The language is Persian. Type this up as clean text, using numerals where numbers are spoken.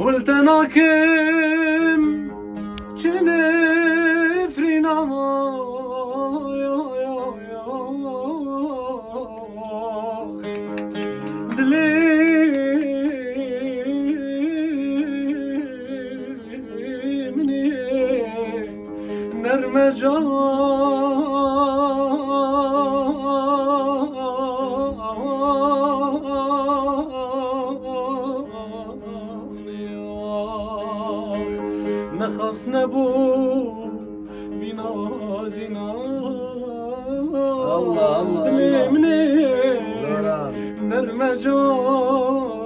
ولتناكم چنفرین دلی منی نرم نخواست نبو بینازینا الله الله دلی منی دوران نرم جان